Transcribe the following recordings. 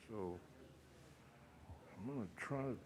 So I'm going to try to.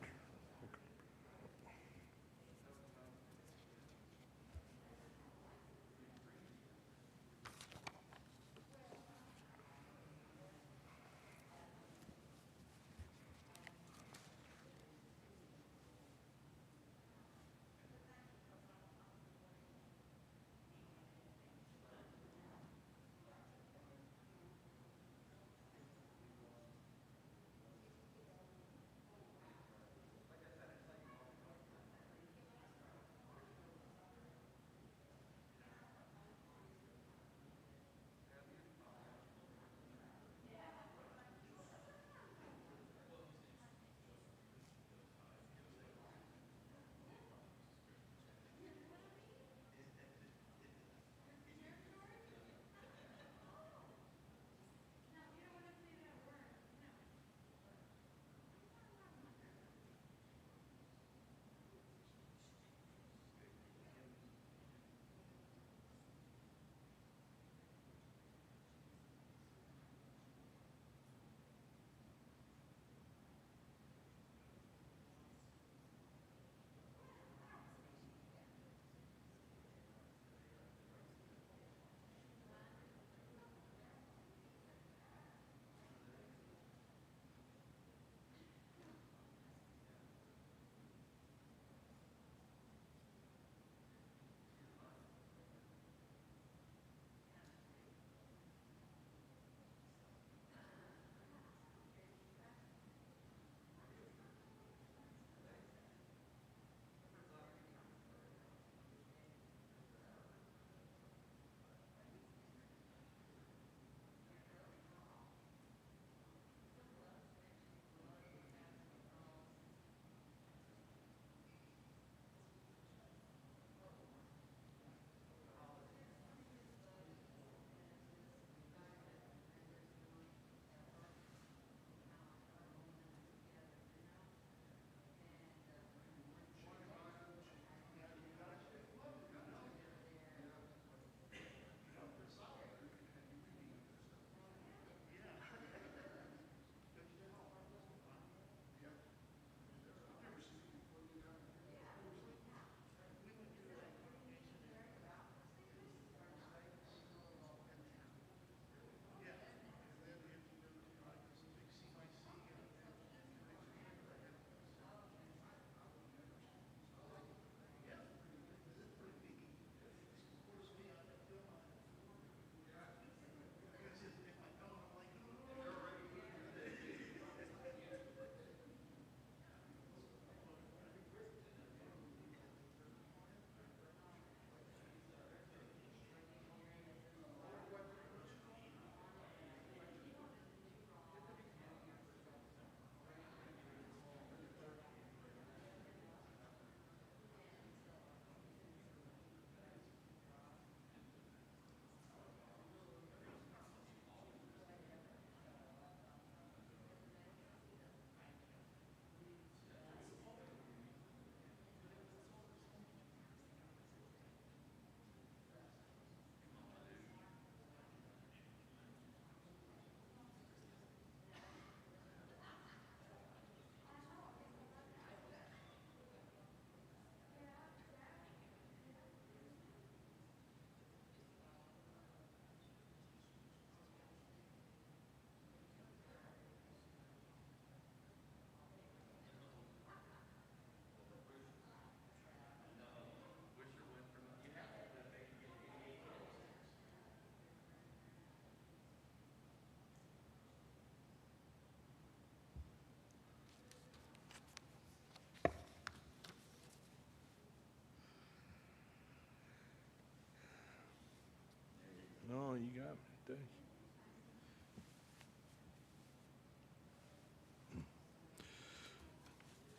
No, you got me. Thank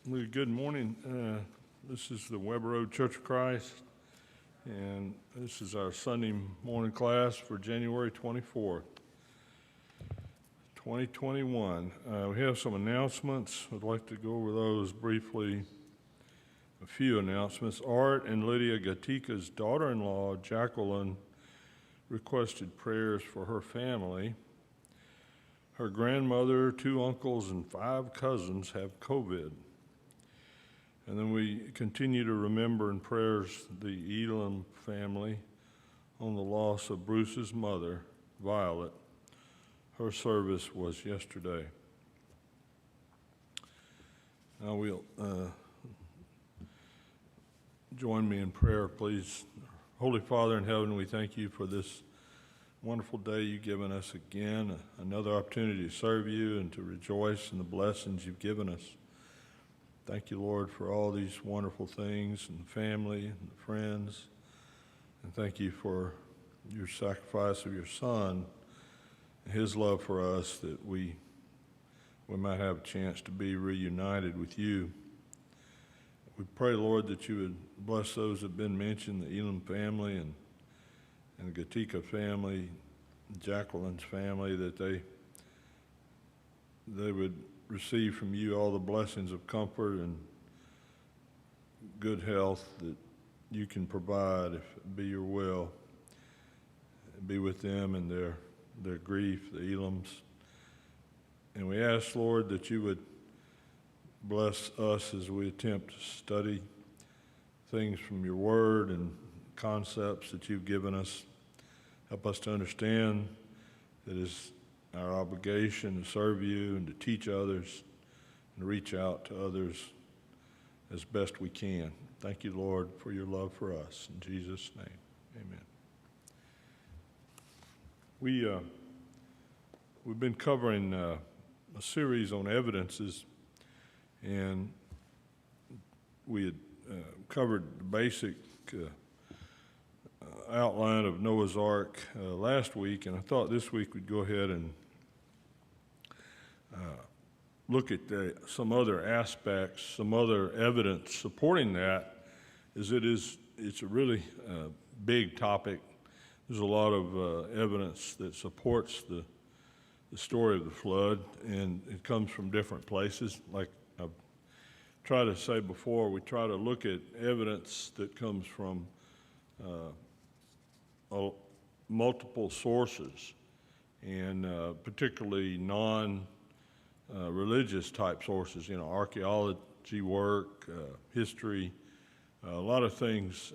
you. Well, good morning. This is the Weber Road Church of Christ, and this is our Sunday morning class for January 24th, 2021. We have some announcements. I'd like to go over those briefly. A few announcements. Art and Lydia Gatika's daughter-in-law, Jacqueline, requested prayers for her family. Her grandmother, 2 uncles, and 5 cousins have COVID. And then we continue to remember in prayers the Elam family on the loss of Bruce's mother, Violet. Her service was yesterday. Now we'll join me in prayer, please. Holy Father in heaven, we thank you for this wonderful day you've given us again, another opportunity to serve you and to rejoice in the blessings you've given us. Thank you, Lord, for all these wonderful things and family and friends. And thank you for your sacrifice of your Son and his love for us, that we might have a chance to be reunited with you. We pray, Lord, that you would bless those that have been mentioned, the Elam family and the Gatika family, Jacqueline's family, that they would receive from you all the blessings of comfort and good health that you can provide, if it be your will. Be with them and their grief, the Elams. And we ask, Lord, that you would bless us as we attempt to study things from your word and concepts that you've given us. Help us to understand that it's our obligation to serve you and to teach others and to reach out to others as best we can. Thank you, Lord, for your love for us. In Jesus' name, amen. We've been covering a series on evidences, and we had covered the basic outline of Noah's Ark last week, and I thought this week we'd go ahead and look at some other aspects, some other evidence supporting that. It's a really big topic. There's a lot of evidence that supports the story of the flood, and it comes from different places. Like I've tried to say before, we try to look at evidence that comes from multiple sources, and particularly non-religious type sources, archaeology work, history, a lot of things.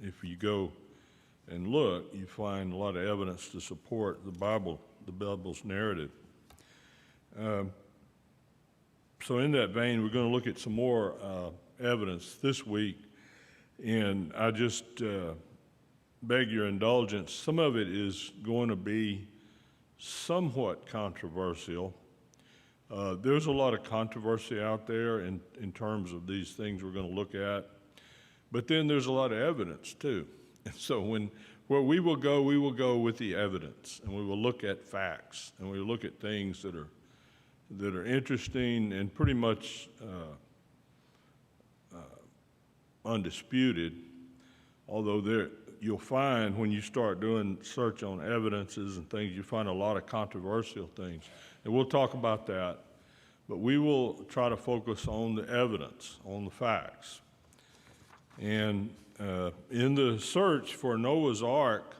If you go and look, you find a lot of evidence to support the Bible's narrative. So in that vein, we're going to look at some more evidence this week, and I just beg your indulgence. Some of it is going to be somewhat controversial. There's a lot of controversy out there in terms of these things we're going to look at, but then there's a lot of evidence too. And so where we will go with the evidence, and we will look at facts, and we will look at things that are interesting and pretty much undisputed, although you'll find when you start doing search on evidences and things, you find a lot of controversial things. And we'll talk about that, but we will try to focus on the evidence, on the facts. And in the search for Noah's Ark,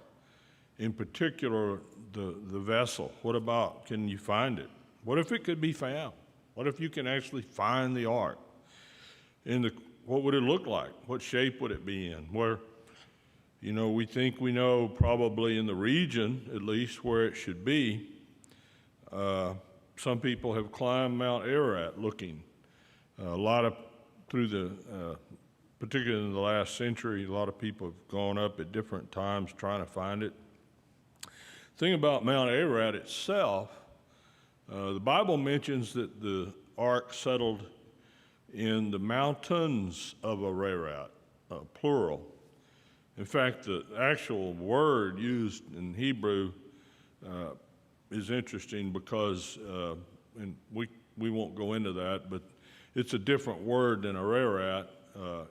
in particular, the vessel, can you find it? What if it could be found? What if you can actually find the ark? What would it look like? What shape would it be in? Where, we think we know probably in the region, at least, where it should be. Some people have climbed Mount Ararat looking. Particularly in the last century, a lot of people have gone up at different times trying to find it. The thing about Mount Ararat itself, the Bible mentions that the ark settled in the mountains of Ararat, plural. In fact, the actual word used in Hebrew is interesting because, and we won't go into that, but it's a different word than Ararat.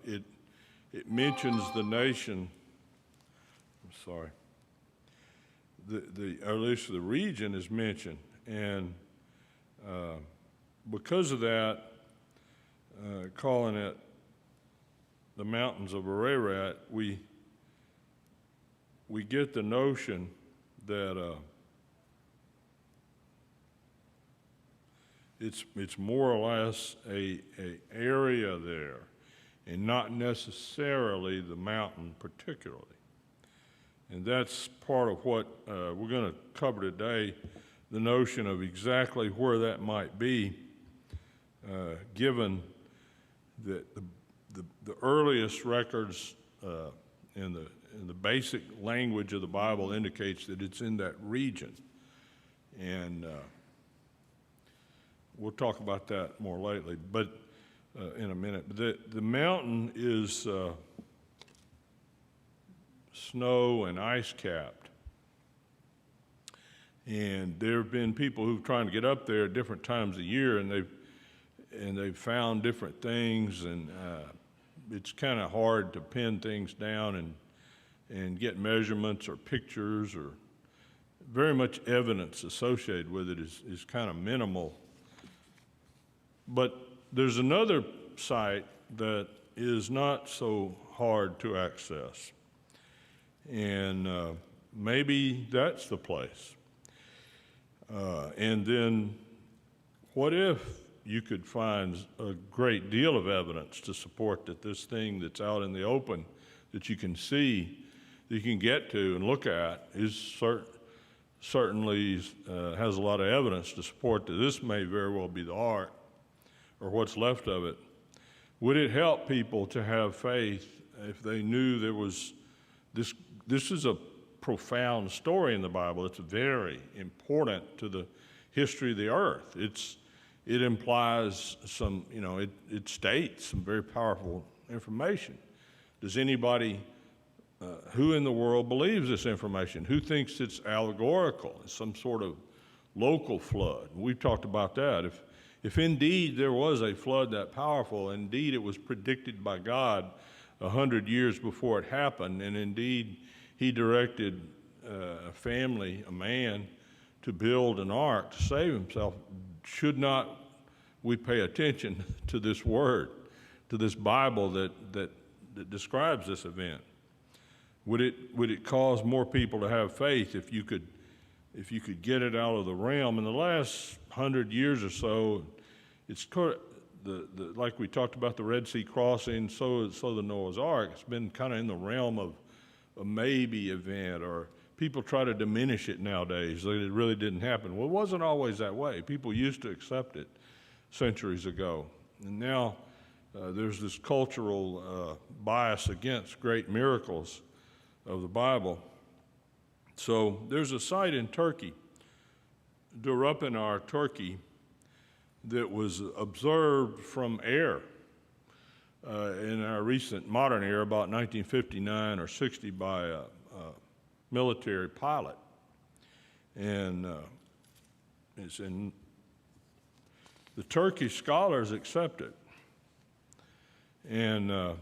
It mentions the nation. I'm sorry. Or at least the region is mentioned, and because of that, calling it the mountains of Ararat, we get the notion that It's more or less a area there, and not necessarily the mountain particularly. And that's part of what we're going to cover today, the notion of exactly where that might be, given that the earliest records in the basic language of the Bible indicates that it's in that region. And we'll talk about that more lately, but in a minute. The mountain is snow and ice capped, and there have been people who've tried to get up there at different times of year, and they've found different things, and it's kind of hard to pin things down and get measurements or pictures, or very much evidence associated with it is kind of minimal. But there's another site that is not so hard to access, and maybe that's the place. And then what if you could find a great deal of evidence to support that this thing that's out in the open that you can see, that you can get to and look at, is certainly has a lot of evidence to support that this may very well be the ark or what's left of it. Would it help people to have faith if they knew there was this? This is a profound story in the Bible. It's very important to the history of the earth. It implies some, it states some very powerful information. Does anybody, who in the world believes this information? Who thinks it's allegorical, it's some sort of local flood? We've talked about that. If indeed there was a flood that powerful, indeed it was predicted by God 100 years before it happened, and indeed he directed a man, to build an ark to save himself, should not we pay attention to this word, to this Bible that describes this event? Would it cause more people to have faith if you could get it out of the realm? In the last 100 years or so, it's like we talked about the Red Sea crossing, so the Noah's Ark. It's been kind of in the realm of a maybe event, or people try to diminish it nowadays, that it really didn't happen. Well, it wasn't always that way. People used to accept it centuries ago. And now there's this cultural bias against great miracles of the Bible. So there's a site in Turkey, Durupınar, Turkey, that was observed from air in our recent modern era, about 1959 or 60, by a military pilot. And it's in the Turkish scholars accept it. And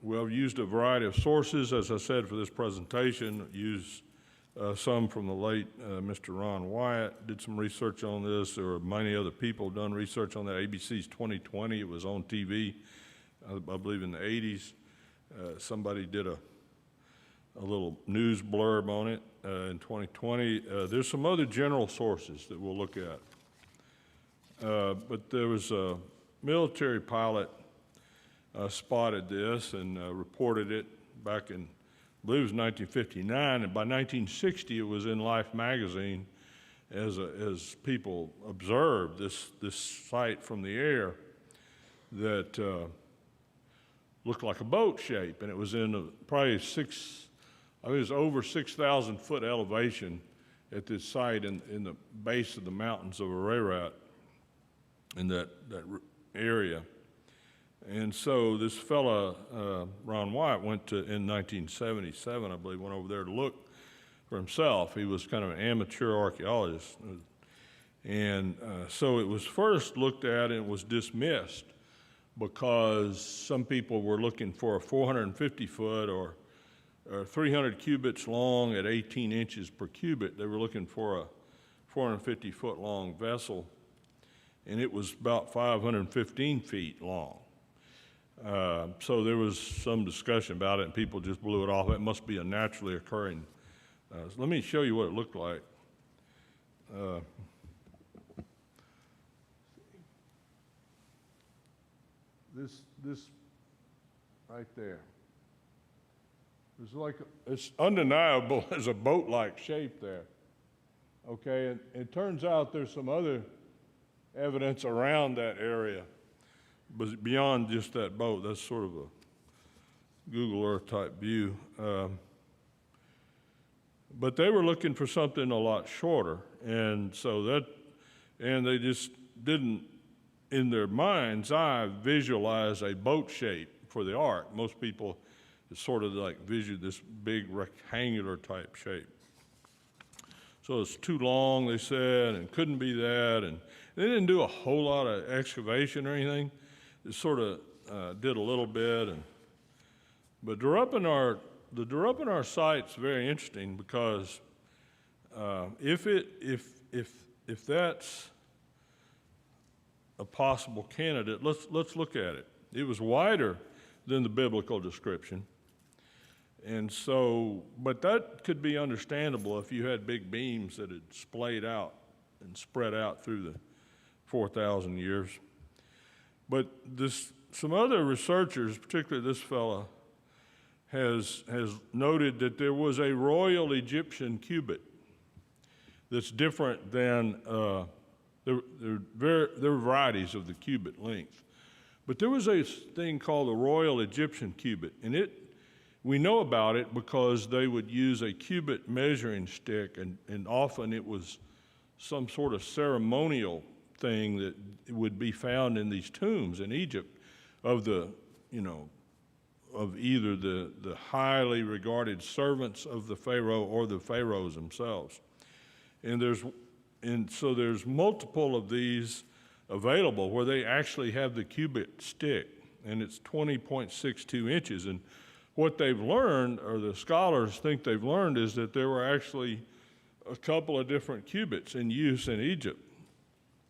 we've used a variety of sources, as I said, for this presentation. Used some from the late Mr. Ron Wyatt, did some research on this. There were many other people done research on that. ABC's 2020, it was on TV, I believe in the 80s. Somebody did a little news blurb on it in 2020. There's some other general sources that we'll look at. But there was a military pilot spotted this and reported it back in, I believe it was 1959, and by 1960 it was in Life magazine as people observed this sight from the air that looked like a boat shape, and it was in probably it was over 6,000 foot elevation at this site in the base of the mountains of Ararat in that area. And so this fella, Ron Wyatt, went to, in 1977, I believe, went over there to look for himself. He was kind of an amateur archaeologist. And so it was first looked at and it was dismissed because some people were looking for a 450 foot or 300 cubits long at 18 inches per cubit. They were looking for a 450 foot long vessel, and it was about 515 feet long. So there was some discussion about it, and people just blew it off. It must be a naturally occurring. So let me show you what it looked like. this right there. It's undeniable there's a boat-like shape there. Okay, and it turns out there's some other evidence around that area, but beyond just that boat. That's sort of a Google Earth type view. But they were looking for something a lot shorter, and they just didn't, in their mind's eye, visualize a boat shape for the ark. Most people sort of like vision this big rectangular type shape. So it's too long, they said, and couldn't be that, and they didn't do a whole lot of excavation or anything. They sort of did a little bit, but the Drupinar site's very interesting because if that's a possible candidate, let's look at it. It was wider than the biblical description, and so, but that could be understandable if you had big beams that had splayed out and spread out through the 4,000 years. But some other researchers, particularly this fellow, has noted that there was a royal Egyptian cubit that's different than, there are varieties of the cubit length. But there was a thing called the royal Egyptian cubit, and we know about it because they would use a cubit measuring stick, and often it was some sort of ceremonial thing that would be found in these tombs in Egypt of either the highly regarded servants of the Pharaoh or the pharaohs themselves. And so there's multiple of these available where they actually have the cubit stick, and it's 20.62 inches. And what they've learned, or the scholars think they've learned, is that there were actually a couple of different cubits in use in Egypt.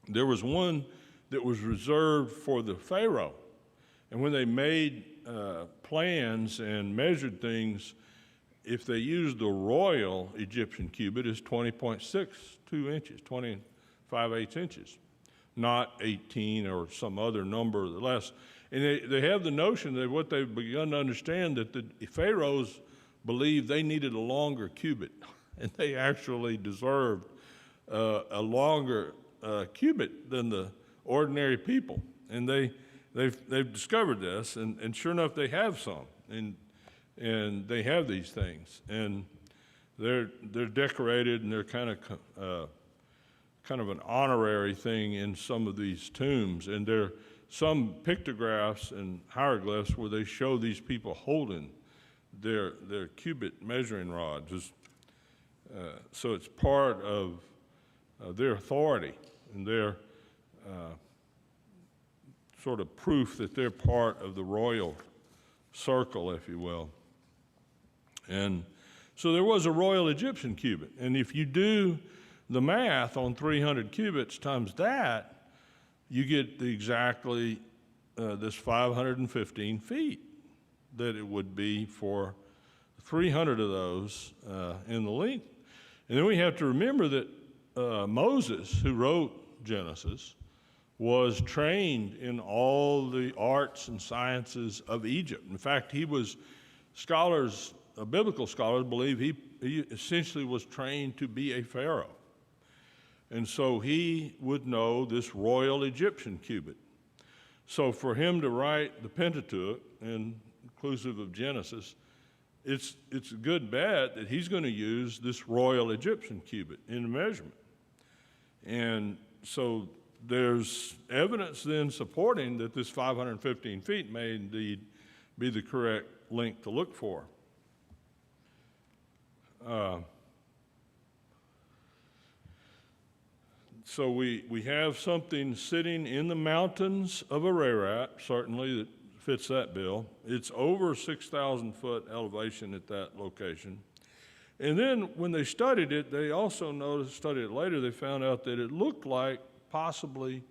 There was one that was reserved for the Pharaoh, and when they made plans and measured things, if they used the royal Egyptian cubit, it's 20.62 inches, 25/8 inches, not 18 or some other number less. And they have the notion that what they've begun to understand, that the pharaohs believed they needed a longer cubit, and they actually deserved a longer cubit than the ordinary people. And they've discovered this, and sure enough, they have some, and they have these things, and they're decorated, and they're kind of an honorary thing in some of these tombs, and there are some pictographs and hieroglyphs where they show these people holding their cubit measuring rods. So it's part of their authority and their sort of proof that they're part of the royal circle, if you will. And so there was a royal Egyptian cubit, and if you do the math on 300 cubits times that, you get exactly this 515 feet that it would be for 300 of those in the length. And then we have to remember that Moses, who wrote Genesis, was trained in all the arts and sciences of Egypt. In fact, biblical scholars believe he essentially was trained to be a pharaoh. And so he would know this royal Egyptian cubit. So for him to write the Pentateuch, and inclusive of Genesis, it's a good bet that he's going to use this royal Egyptian cubit in the measurement. And so there's evidence then supporting that this 515 feet may indeed be the correct length to look for. So we have something sitting in the mountains of Ararat, certainly that fits that bill. It's over 6,000 foot elevation at that location. And then when they studied it, they also studied it later, they found out that it looked like possibly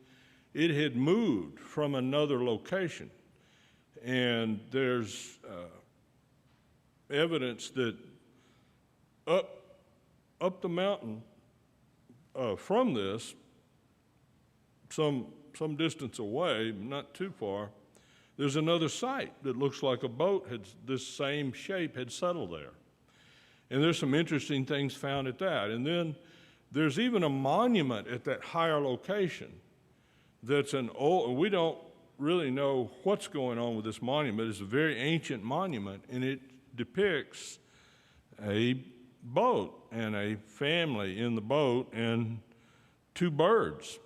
it had moved from another location. And there's evidence that up the mountain from this, some distance away, not too far, there's another site that looks like a boat this same shape had settled there. And there's some interesting things found at that. And then there's even a monument at that higher location that's we don't really know what's going on with this monument. It's a very ancient monument, and it depicts a boat and a family in the boat and two birds.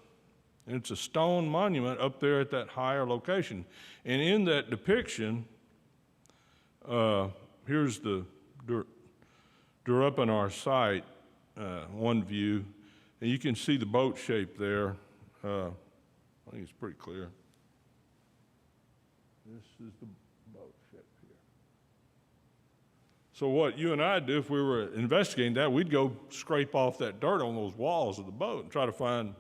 And it's a stone monument up there at that higher location. And in that depiction, here's the they're up on our site, one view, and you can see the boat shape there. I think it's pretty clear. This is the boat shape here. So what you and I do if we were investigating that, we'd go scrape off that dirt on those walls of the boat and try to find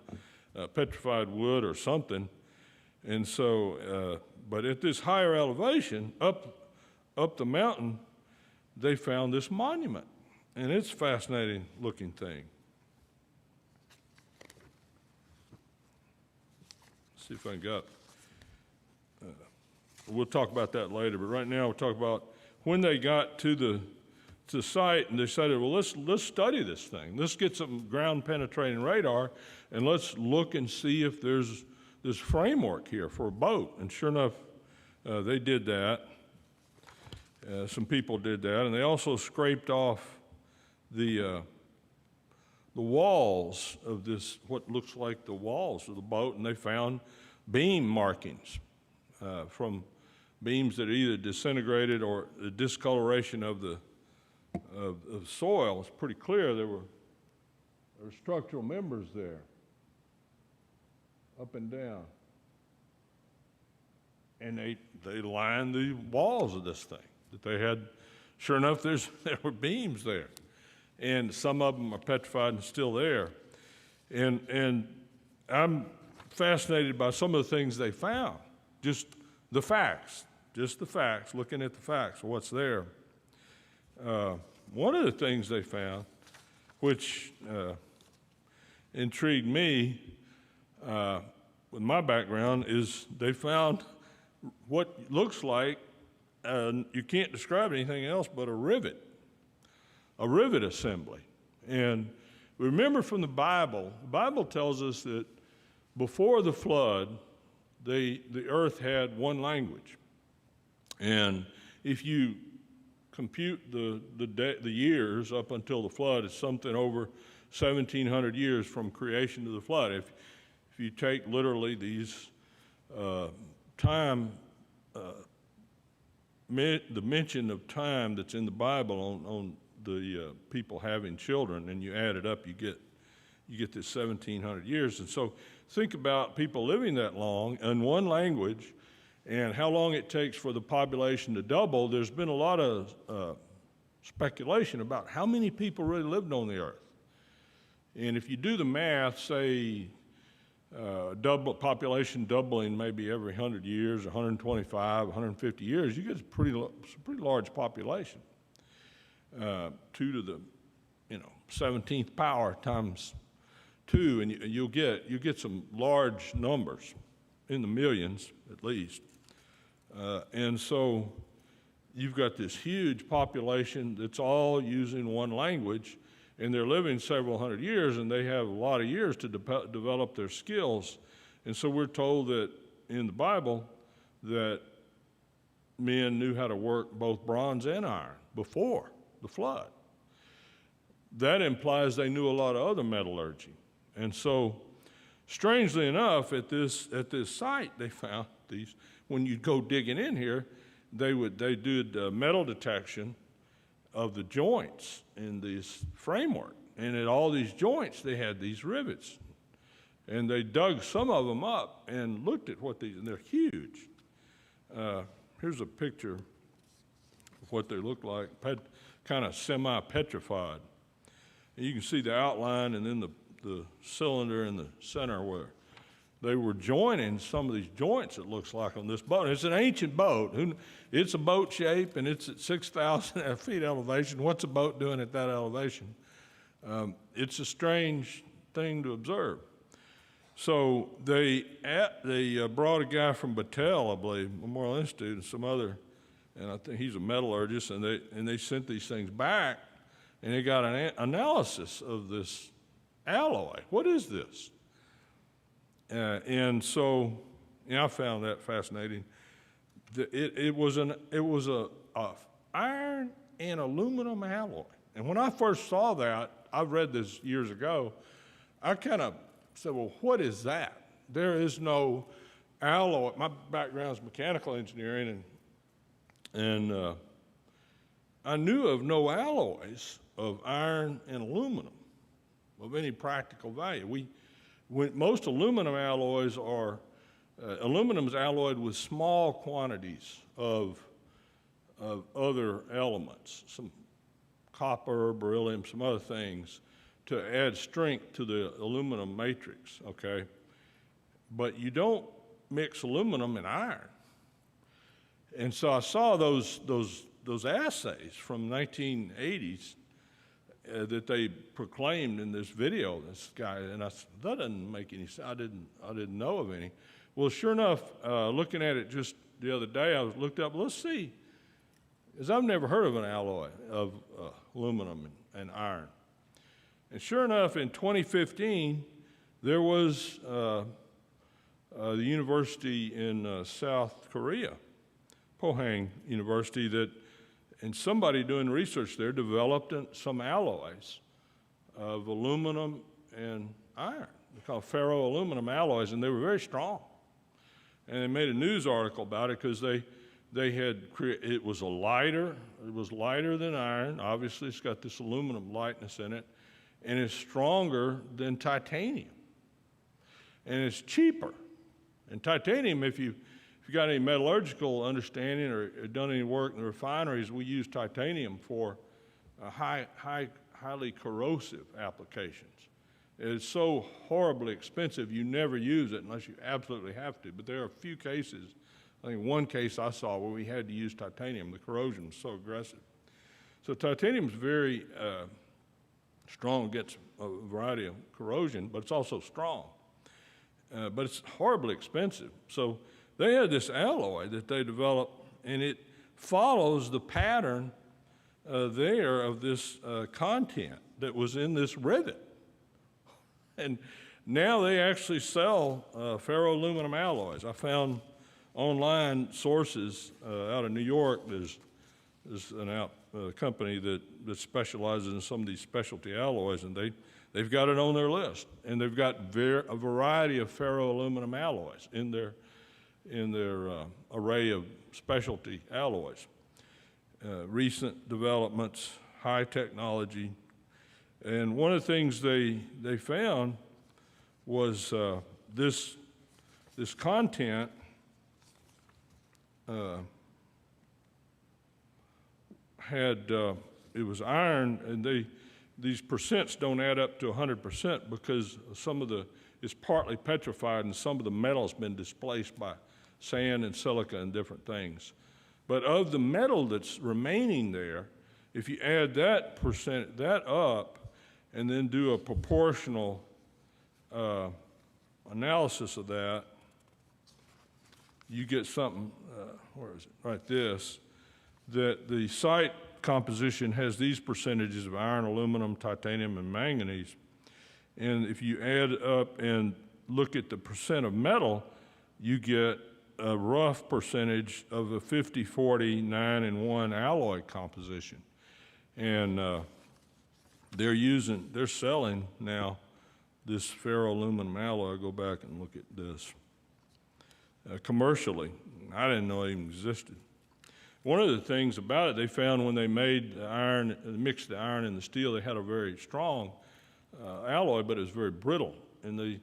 petrified wood or something. And so, but at this higher elevation, up the mountain, they found this monument. And it's a fascinating looking thing. Let's see if I got, we'll talk about that later, but right now we'll talk about when they got to the site and they decided, well, let's study this thing. Let's get some ground penetrating radar and let's look and see if there's this framework here for a boat. And sure enough, they did that. Some people did that, and they also scraped off the walls of this, what looks like the walls of the boat, and they found beam markings from beams that either disintegrated or the discoloration of the soil was pretty clear. There were structural members there, up and down, and they lined the walls of this thing that they had. Sure enough, there were beams there. And some of them are petrified and still there. And I'm fascinated by some of the things they found, just the facts, looking at the facts of what's there. One of the things they found, which intrigued me with my background, is they found what looks like, you can't describe anything else but a rivet assembly. And remember from the Bible tells us that before the flood, the earth had one language. And if you compute the years up until the flood, it's something over 1,700 years from creation to the flood. If you take literally these time, the mention of time that's in the Bible on the people having children, and you add it up, you get this 1,700 years. And so think about people living that long in one language and how long it takes for the population to double. There's been a lot of speculation about how many people really lived on the earth. And if you do the math, say population doubling maybe every 100 years, 125, 150 years, you get a pretty large population. 2 to the 17th power times 2, and you'll get some large numbers in the millions at least. And so you've got this huge population that's all using one language, and they're living several hundred years, and they have a lot of years to develop their skills. And so we're told that in the Bible that men knew how to work both bronze and iron before the flood. That implies they knew a lot of other metallurgy. And so, strangely enough, at this site, they found these. When you go digging in here, they did metal detection of the joints in this framework, and at all these joints, they had these rivets, and they dug some of them up and looked at and they're huge. Here's a picture of what they look like. Kind of semi-petrified. And you can see the outline and then the cylinder in the center where they were joining some of these joints, it looks like, on this boat. And it's an ancient boat. It's a boat shape, and it's at 6,000 feet elevation. What's a boat doing at that elevation? It's a strange thing to observe. So they brought a guy from Battelle, I believe, Memorial Institute, and some other, and I think he's a metallurgist, and they sent these things back, and they got an analysis of this alloy. What is this? And so, I found that fascinating. It was a iron and aluminum alloy. And when I first saw that, I read this years ago, I kind of said, well, what is that? There is no alloy. My background is mechanical engineering, and I knew of no alloys of iron and aluminum of any practical value. Most aluminum alloys are, aluminum is alloyed with small quantities of other elements, some copper, beryllium, some other things, to add strength to the aluminum matrix, okay? But you don't mix aluminum and iron. And so I saw those assays from 1980s that they proclaimed in this video, this guy, and I said, that doesn't make any sense. I didn't know of any. Well, sure enough, looking at it just the other day, I looked up, let's see, because I've never heard of an alloy of aluminum and iron. And sure enough, in 2015, there was the university in South Korea, Pohang University, and somebody doing research there developed some alloys of aluminum and iron. They're called ferroaluminum alloys, and they were very strong. And they made a news article about it because they had created, it was lighter than iron. Obviously, it's got this aluminum lightness in it, and it's stronger than titanium. And it's cheaper. And titanium, if you got any metallurgical understanding or done any work in the refineries, we use titanium for highly corrosive applications. It's so horribly expensive, you never use it unless you absolutely have to. But there are a few cases, I think one case I saw where we had to use titanium. The corrosion was so aggressive. So titanium is very strong against a variety of corrosion, but it's also strong. But it's horribly expensive. So they had this alloy that they developed, and it follows the pattern there of this content that was in this rivet. And now they actually sell ferroaluminum alloys. I found online sources out of New York. There's a company that specializes in some of these specialty alloys, and they've got it on their list. And they've got a variety of ferroaluminum alloys in their array of specialty alloys. Recent developments, high technology. And one of the things they found was this content it was iron, and these percents don't add up to 100% because it's partly petrified, and some of the metal's been displaced by sand and silica and different things. But of the metal that's remaining there, if you add that up, and then do a proportional analysis of that, you get something, where is it? Right, this, that the site composition has these percentages of iron, aluminum, titanium, and manganese. And if you add up and look at the percent of metal, you get a rough percentage of a 50-40, 9-1 alloy composition. And they're selling now this ferroaluminum alloy. Go back and look at this. Commercially, I didn't know it even existed. One of the things about it, they found when they made the iron, mixed the iron and the steel, they had a very strong alloy, but it was very brittle. And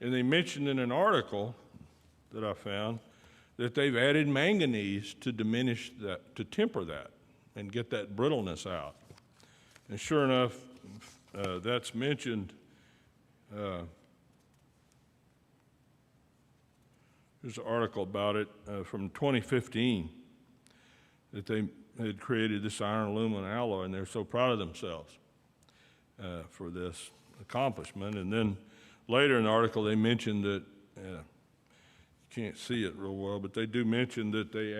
they mentioned in an article that I found that they've added manganese to diminish that, to temper that, and get that brittleness out. And sure enough, that's mentioned. There's an article about it from 2015 that they had created this iron aluminum alloy, and they're so proud of themselves for this accomplishment. And then later in the article, they mentioned that, you can't see it real well, but they do mention that they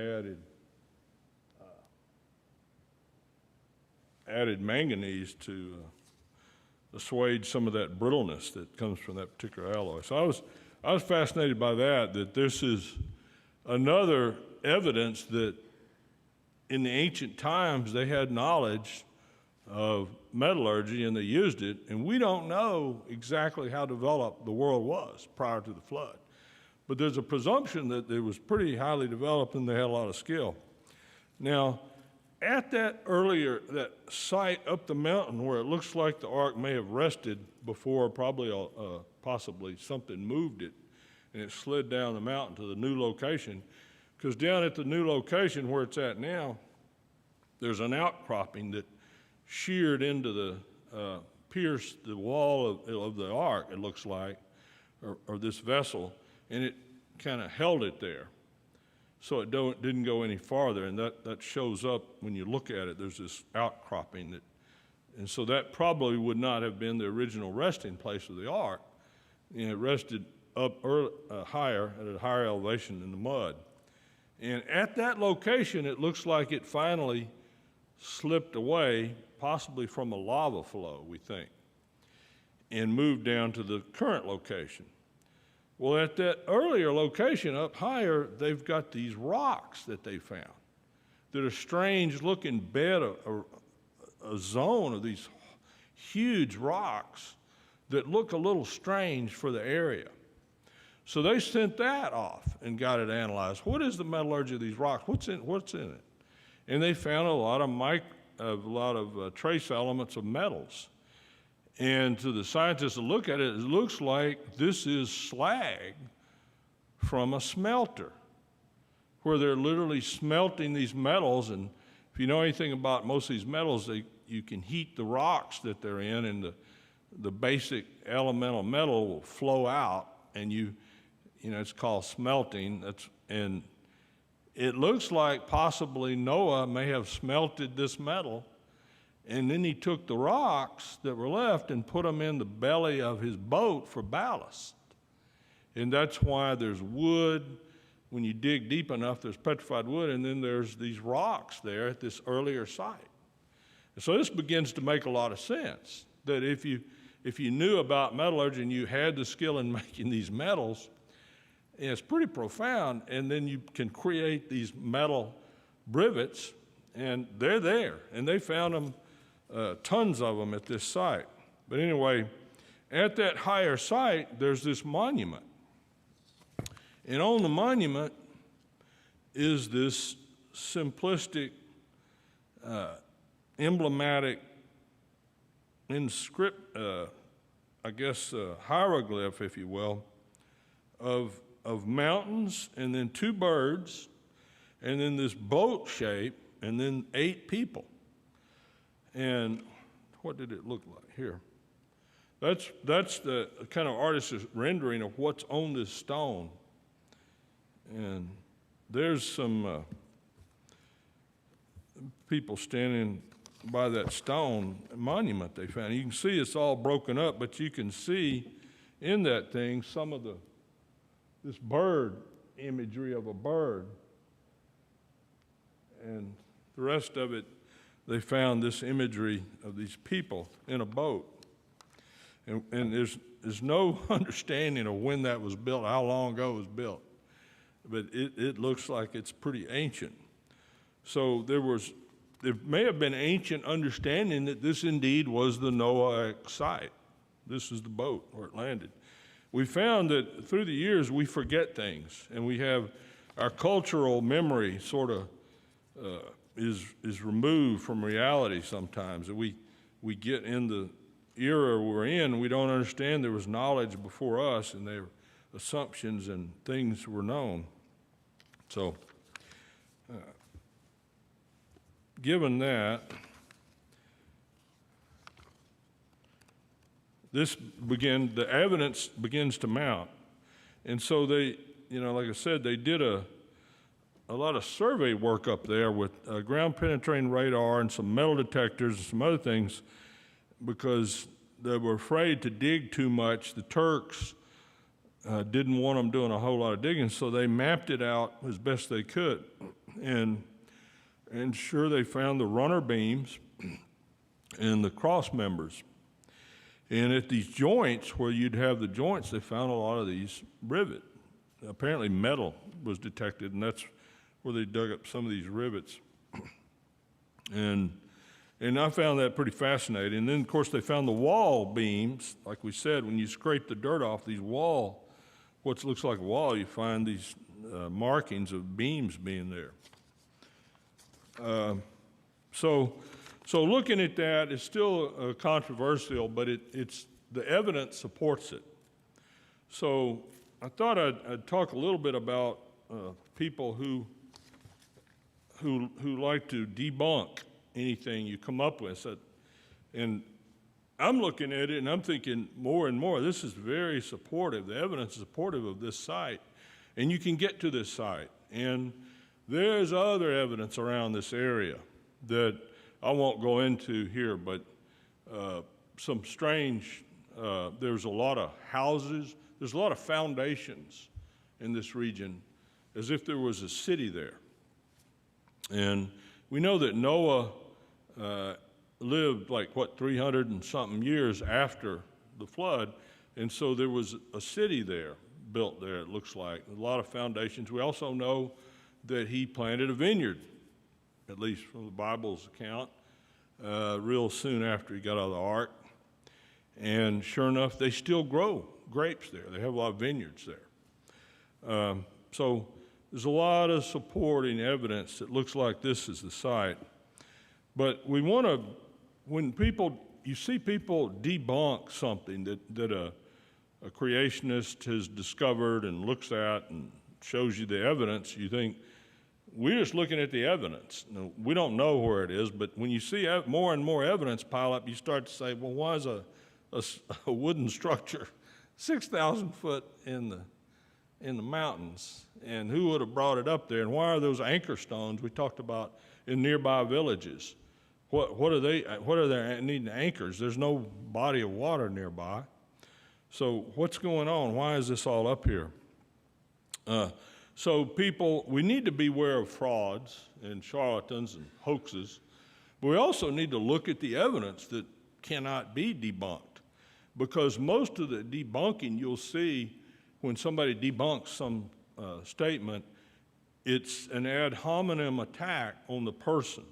added manganese to assuage some of that brittleness that comes from that particular alloy. So I was fascinated by that this is another evidence that in the ancient times they had knowledge of metallurgy and they used it, and we don't know exactly how developed the world was prior to the flood. But there's a presumption that it was pretty highly developed and they had a lot of skill. Now, at that site up the mountain where it looks like the ark may have rested before possibly something moved it and it slid down the mountain to the new location, because down at the new location where it's at now, there's an outcropping that sheared into pierced the wall of the ark, it looks like, or this vessel, and it kind of held it there. So it didn't go any farther, and that shows up when you look at it. There's this outcropping and so that probably would not have been the original resting place of the ark. It rested up higher, at a higher elevation in the mud. And at that location, it looks like it finally slipped away, possibly from a lava flow, we think, and moved down to the current location. Well, at that earlier location up higher, they've got these rocks that they found that are strange-looking bed, a zone of these huge rocks that look a little strange for the area. So they sent that off and got it analyzed. What is the metallurgy of these rocks? What's in it? And they found a lot of trace elements of metals. And to the scientists that look at it, it looks like this is slag from a smelter, where they're literally smelting these metals. And if you know anything about most of these metals, you can heat the rocks that they're in, and the basic elemental metal will flow out, and it's called smelting. And it looks like possibly Noah may have smelted this metal, and then he took the rocks that were left and put them in the belly of his boat for ballast. And that's why there's wood. When you dig deep enough, there's petrified wood, and then there's these rocks there at this earlier site. And so this begins to make a lot of sense, that if you knew about metallurgy and you had the skill in making these metals, and it's pretty profound, and then you can create these metal brivets, and they're there, and they found them, tons of them at this site. But anyway, at that higher site, there's this monument. And on the monument is this simplistic, emblematic hieroglyph, if you will, of mountains, and then two birds, and then this boat shape, and then 8 people. And what did it look like here? That's the kind of artist's rendering of what's on this stone. And there's some people standing by that stone monument they found. You can see it's all broken up, but you can see in that thing some of this bird imagery of a bird. And the rest of it, they found this imagery of these people in a boat. And there's no understanding of when that was built, how long ago it was built. But it looks like it's pretty ancient. So there may have been ancient understanding that this indeed was the Noahic site. This is the boat where it landed. We found that through the years we forget things, and we have our cultural memory sort of is removed from reality sometimes. We get in the era we're in, we don't understand there was knowledge before us, and there were assumptions and things were known. So, given that, the evidence begins to mount. And so they, like I said, they did a lot of survey work up there with ground penetrating radar and some metal detectors and some other things, because they were afraid to dig too much. The Turks didn't want them doing a whole lot of digging, so they mapped it out as best they could. And sure, they found the runner beams and the cross members. And at these joints, where you'd have the joints, they found a lot of these rivet. Apparently metal was detected, and that's where they dug up some of these rivets. And I found that pretty fascinating. And then, of course, they found the wall beams. Like we said, when you scrape the dirt off these what looks like a wall, you find these markings of beams being there. So looking at that is still controversial, but it's the evidence supports it. So I thought I'd talk a little bit about people who like to debunk anything you come up with. And I'm looking at it and I'm thinking more and more, this is very supportive. The evidence is supportive of this site. And you can get to this site. And there's other evidence around this area that I won't go into here, but some strange, there's a lot of houses, there's a lot of foundations in this region, as if there was a city there. And we know that Noah lived 300 and something years after the flood, and so there was a city there, built there, it looks like, a lot of foundations. We also know that he planted a vineyard, at least from the Bible's account, real soon after he got out of the ark. And sure enough, they still grow grapes there. They have a lot of vineyards there. So there's a lot of supporting evidence that looks like this is the site. But we want to, when you see people debunk something that a creationist has discovered and looks at and shows you the evidence, you think, we're just looking at the evidence. Now, we don't know where it is, but when you see more and more evidence pile up, you start to say, well, why is a wooden structure 6,000 foot in the mountains? And who would have brought it up there? And why are those anchor stones we talked about in nearby villages? What are they needing anchors? There's no body of water nearby. So what's going on? Why is this all up here? So we need to beware of frauds and charlatans and hoaxes, but we also need to look at the evidence that cannot be debunked, because most of the debunking you'll see when somebody debunks some statement, it's an ad hominem attack on the person.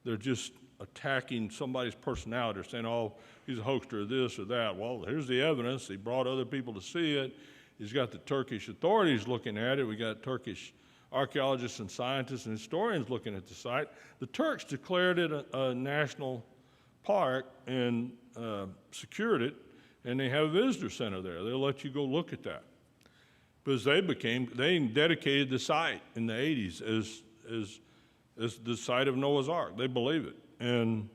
They're just attacking somebody's personality. They're saying, oh, he's a hoaxer of this or that. Well, here's the evidence. He brought other people to see it. He's got the Turkish authorities looking at it. We got Turkish archaeologists and scientists and historians looking at the site. The Turks declared it a national park and secured it, and they have a visitor center there. They'll let you go look at that. Because they dedicated the site in the 80s as the site of Noah's Ark. They believe it. And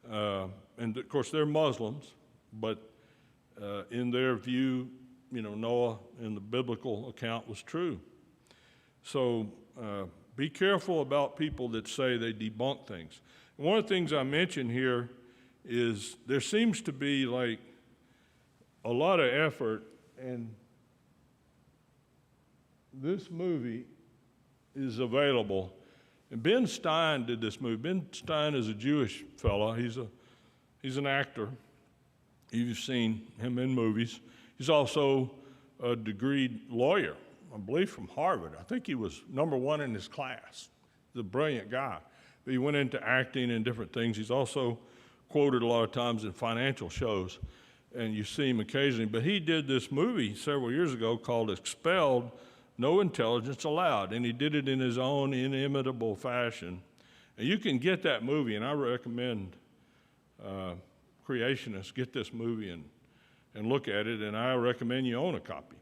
of course, they're Muslims, but in their view, Noah in the biblical account was true. So be careful about people that say they debunk things. And one of the things I mentioned here is there seems to be a lot of effort, and this movie is available. And Ben Stein did this movie. Ben Stein is a Jewish fellow. He's an actor. You've seen him in movies. He's also a degreed lawyer, I believe from Harvard. I think he was #1 in his class. He's a brilliant guy. But he went into acting and different things. He's also quoted a lot of times in financial shows, and you see him occasionally. But he did this movie several years ago called Expelled, No Intelligence Allowed, and he did it in his own inimitable fashion. And you can get that movie, and I recommend creationists get this movie and look at it, and I recommend you own a copy.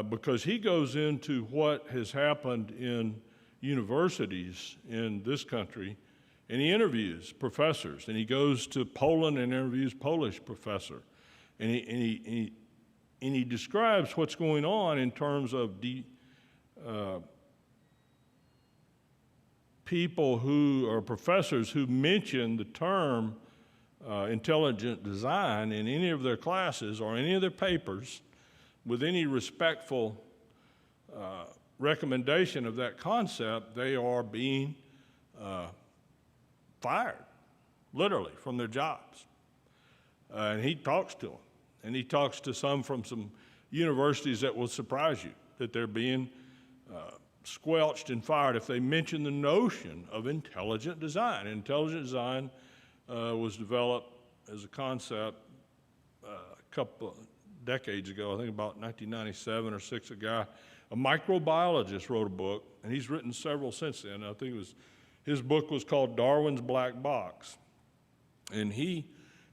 Because he goes into what has happened in universities in this country, and he interviews professors, and he goes to Poland and interviews Polish professor, and he describes what's going on in terms of people who are professors who mention the term intelligent design in any of their classes or any of their papers with any respectful recommendation of that concept, they are being fired, literally, from their jobs. And he talks to them. And he talks to some from some universities that will surprise you, that they're being squelched and fired if they mention the notion of intelligent design. Intelligent design was developed as a concept a couple of decades ago, I think about 1997 or 6, a microbiologist wrote a book, and he's written several since then. I think his book was called Darwin's Black Box. And he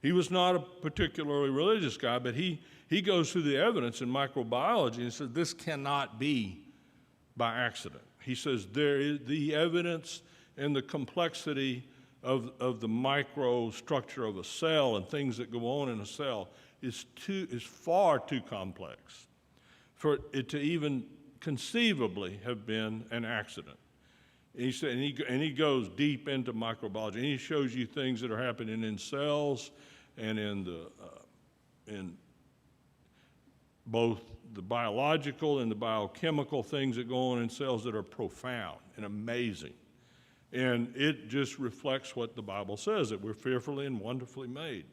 was not a particularly religious guy, but he goes through the evidence in microbiology and says this cannot be by accident. He says there is the evidence and the complexity of the microstructure of a cell and things that go on in a cell is far too complex for it to even conceivably have been an accident. And he said, and he goes deep into microbiology, and he shows you things that are happening in cells and in both the biological and the biochemical things that go on in cells that are profound and amazing. And it just reflects what the Bible says, that we're fearfully and wonderfully made.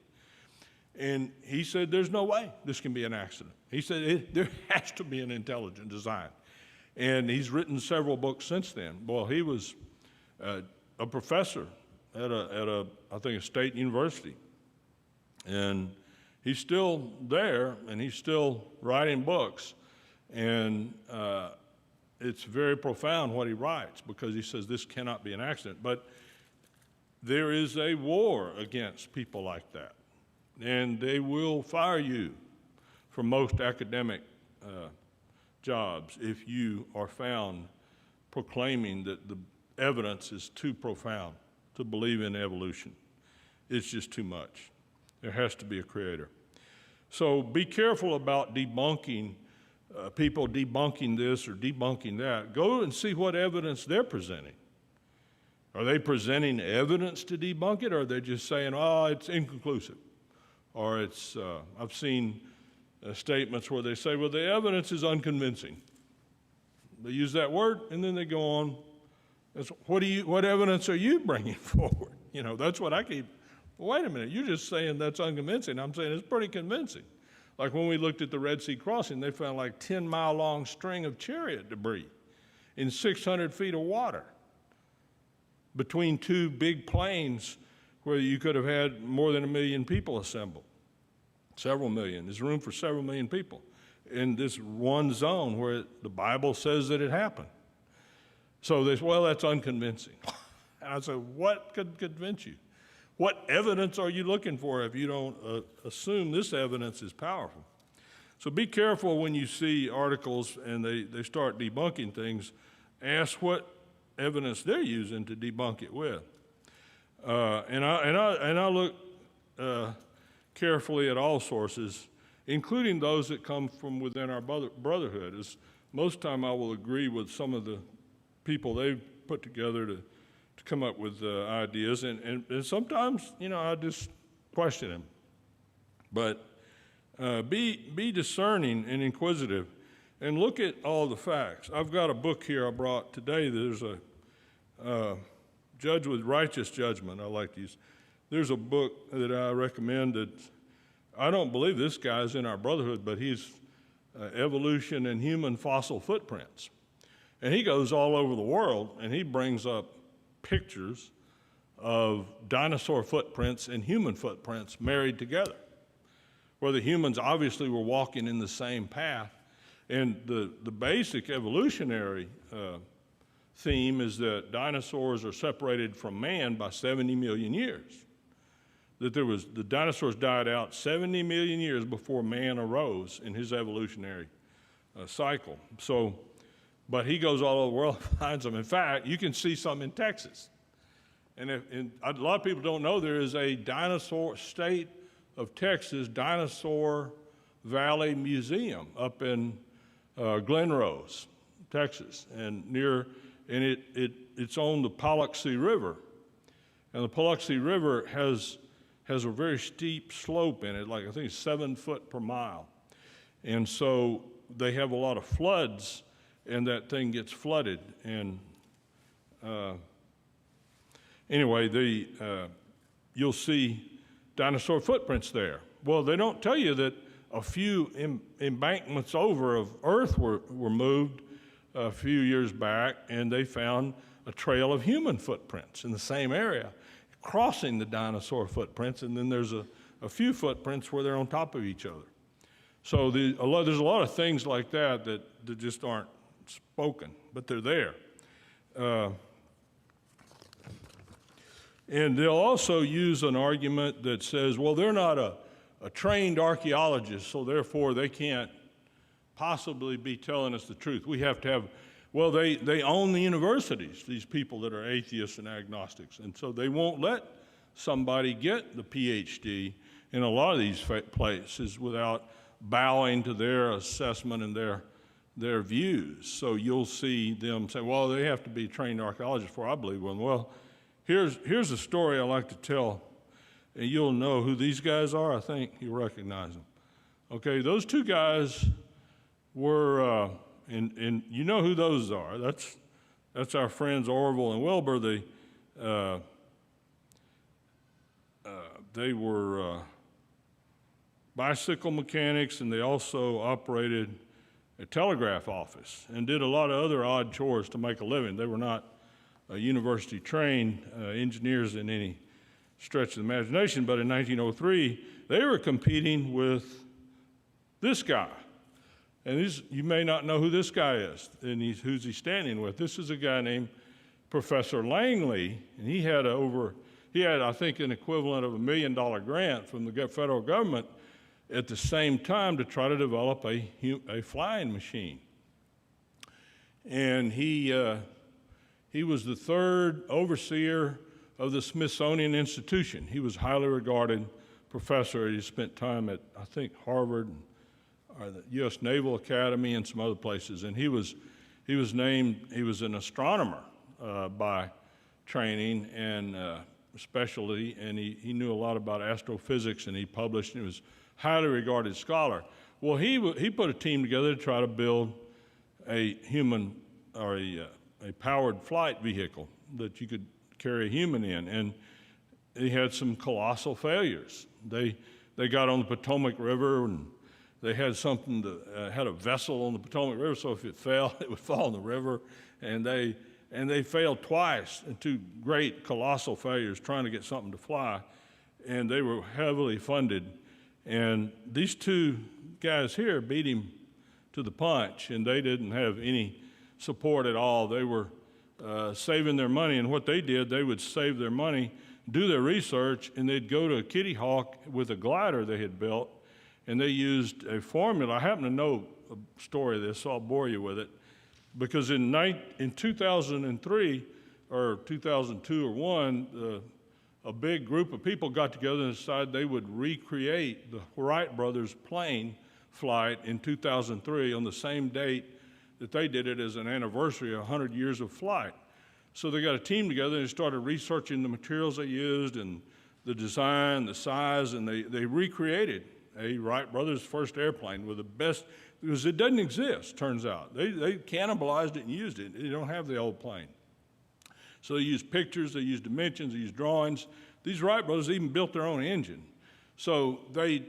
And he said, there's no way this can be an accident. He said, there has to be an intelligent design. And he's written several books since then. Well, he was a professor at I think, a state university. And he's still there, and he's still writing books. And it's very profound what he writes, because he says this cannot be an accident. But there is a war against people like that. And they will fire you from most academic jobs if you are found proclaiming that the evidence is too profound to believe in evolution. It's just too much. There has to be a creator. So be careful about debunking, people debunking this or debunking that. Go and see what evidence they're presenting. Are they presenting evidence to debunk it, or are they just saying, oh, it's inconclusive? Or I've seen statements where they say, well, the evidence is unconvincing. They use that word, and then they go on. What evidence are you bringing forward? That's what I keep. Wait a minute, you're just saying that's unconvincing. I'm saying it's pretty convincing. Like when we looked at the Red Sea crossing, they found like 10-mile-long string of chariot debris in 600 feet of water between two big plains where you could have had more than 1 million people assembled. Several million. There's room for several million people in this one zone where the Bible says that it happened. So they say, well, that's unconvincing. And I said, what could convince you? What evidence are you looking for if you don't assume this evidence is powerful? So be careful when you see articles and they start debunking things. Ask what evidence they're using to debunk it with. And I look carefully at all sources, including those that come from within our brotherhood. As most time I will agree with some of the people they've put together to come up with ideas, and sometimes, I just question them. But be discerning and inquisitive, and look at all the facts. I've got a book here I brought today. There's a Judge with Righteous Judgment, I like these. There's a book that I recommend that I don't believe this guy's in our brotherhood, but he's Evolution and Human Fossil Footprints. And he goes all over the world, and he brings up pictures of dinosaur footprints and human footprints married together, where the humans obviously were walking in the same path. And the basic evolutionary theme is that dinosaurs are separated from man by 70 million years. That the dinosaurs died out 70 million years before man arose in his evolutionary cycle. But he goes all over the world and finds them. In fact, you can see some in Texas. And a lot of people don't know there is a state of Texas Dinosaur Valley Museum up in Glen Rose, Texas, and it's on the Paluxy River. And the Paluxy River has has a very steep slope in it, like I think it's 7 foot per mile. And so they have a lot of floods, and that thing gets flooded. And anyway, you'll see dinosaur footprints there. Well, they don't tell you that a few embankments over of earth were moved a few years back, and they found a trail of human footprints in the same area, crossing the dinosaur footprints, and then there's a few footprints where they're on top of each other. So there's a lot of things like that that just aren't spoken, but they're there. And they'll also use an argument that says, well, they're not a trained archaeologist, so therefore they can't possibly be telling us the truth. We have to have, well, they own the universities, these people that are atheists and agnostics, and so they won't let somebody get the PhD in a lot of these places without bowing to their assessment and their views. So you'll see them say, well, they have to be trained archaeologists before I believe one. Well, here's a story I like to tell, and you'll know who these guys are. I think you'll recognize them. Okay, those two guys were, and you know who those are. That's our friends Orville and Wilbur. They were bicycle mechanics, and they also operated a telegraph office and did a lot of other odd chores to make a living. They were not university-trained engineers in any stretch of the imagination, but in 1903, they were competing with this guy. And you may not know who this guy is, and who's he standing with. This is a guy named Professor Langley, and he had, I think, an equivalent of $1 million grant from the federal government at the same time to try to develop a flying machine. And he was the third overseer of the Smithsonian Institution. He was a highly regarded professor. He spent time at, I think, Harvard, or the U.S. Naval Academy, and some other places. And he was an astronomer by training and specialty, and he knew a lot about astrophysics, and he published, and he was a highly regarded scholar. Well, he put a team together to try to build a human, or a powered flight vehicle that you could carry a human in, and he had some colossal failures. They got on the Potomac River, and they had had a vessel on the Potomac River, so if it fell, it would fall in the river, and they failed twice in two great colossal failures trying to get something to fly, and they were heavily funded, and these two guys here beat him to the punch, and they didn't have any support at all. They were saving their money, and what they did, they would save their money, do their research, and they'd go to Kitty Hawk with a glider they had built, and they used a formula. I happen to know a story of this, so I'll bore you with it, because in 2003 or 2002 or 1, a big group of people got together and decided they would recreate the Wright brothers plane flight in 2003 on the same date that they did it as an anniversary of 100 years of flight. So they got a team together and started researching the materials they used and the design, the size, and they recreated a Wright brothers first airplane with the best, because it doesn't exist, turns out. They cannibalized it and used it. They don't have the old plane. So they used pictures, they used dimensions, they used drawings. These Wright brothers even built their own engine. So they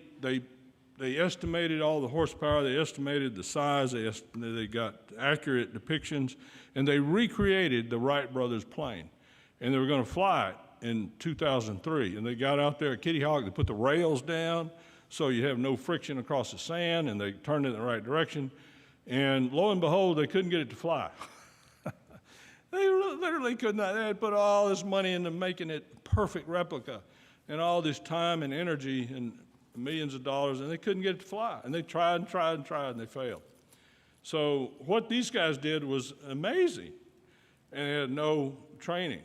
estimated all the horsepower, they estimated the size, they got accurate depictions, and they recreated the Wright brothers plane. And they were going to fly it in 2003. And they got out there at Kitty Hawk, they put the rails down so you have no friction across the sand, and they turned it in the right direction. And lo and behold, they couldn't get it to fly. They literally could not. They had put all this money into making it perfect replica and all this time and energy and millions of dollars, and they couldn't get it to fly. And they tried and tried and tried, and they failed. So what these guys did was amazing, and they had no training.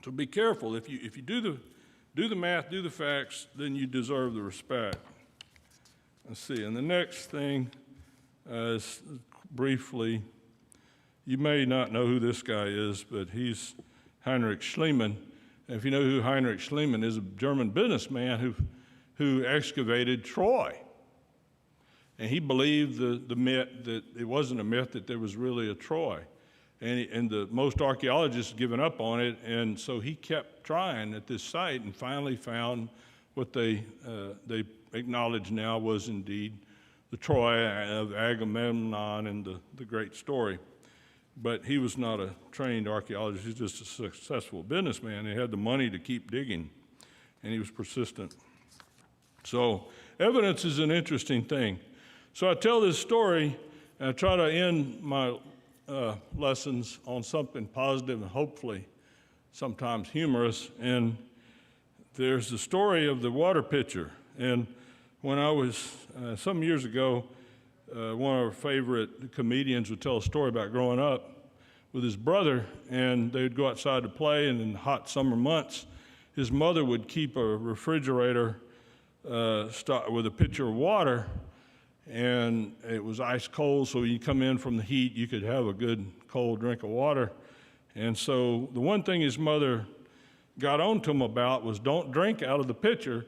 So be careful. If you do the math, do the facts, then you deserve the respect. Let's see. And the next thing is briefly, you may not know who this guy is, but he's Heinrich Schliemann, And if you know who Heinrich Schliemann is, a German businessman who excavated Troy. And he believed the myth that it wasn't a myth, that there was really a Troy. And most archaeologists had given up on it, and so he kept trying at this site and finally found what they acknowledge now was indeed the Troy of Agamemnon and the great story. But he was not a trained archaeologist. He's just a successful businessman. He had the money to keep digging, and he was persistent. So evidence is an interesting thing. So I tell this story, and I try to end my lessons on something positive and hopefully sometimes humorous. And there's the story of the water pitcher. And when I was, some years ago, one of our favorite comedians would tell a story about growing up with his brother, and they would go outside to play, and in the hot summer months, his mother would keep a refrigerator with a pitcher of water, and it was ice cold, so you come in from the heat, you could have a good cold drink of water. And so the one thing his mother got on to him about was, don't drink out of the pitcher,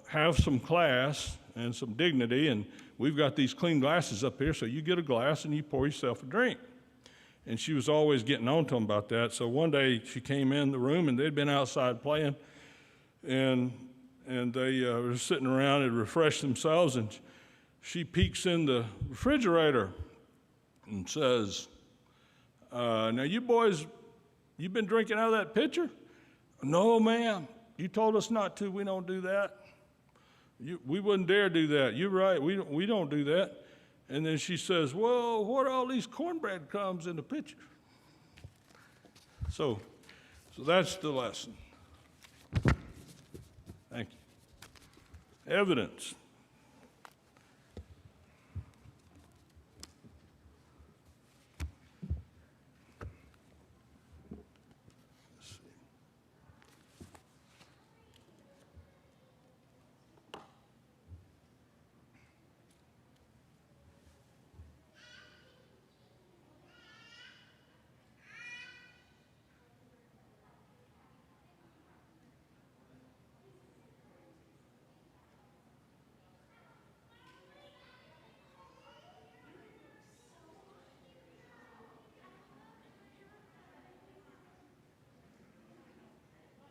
have some class and some dignity, and we've got these clean glasses up here, so you get a glass and you pour yourself a drink. And she was always getting on to him about that. So one day she came in the room, and they'd been outside playing, and they were sitting around and refreshed themselves, and she peeks in the refrigerator and says, now you boys, you've been drinking out of that pitcher? No, ma'am. You told us not to. We don't do that. We wouldn't dare do that. You're right. We don't do that. And then she says, well, what are all these cornbread crumbs in the pitcher? So that's the lesson. Thank you. Evidence.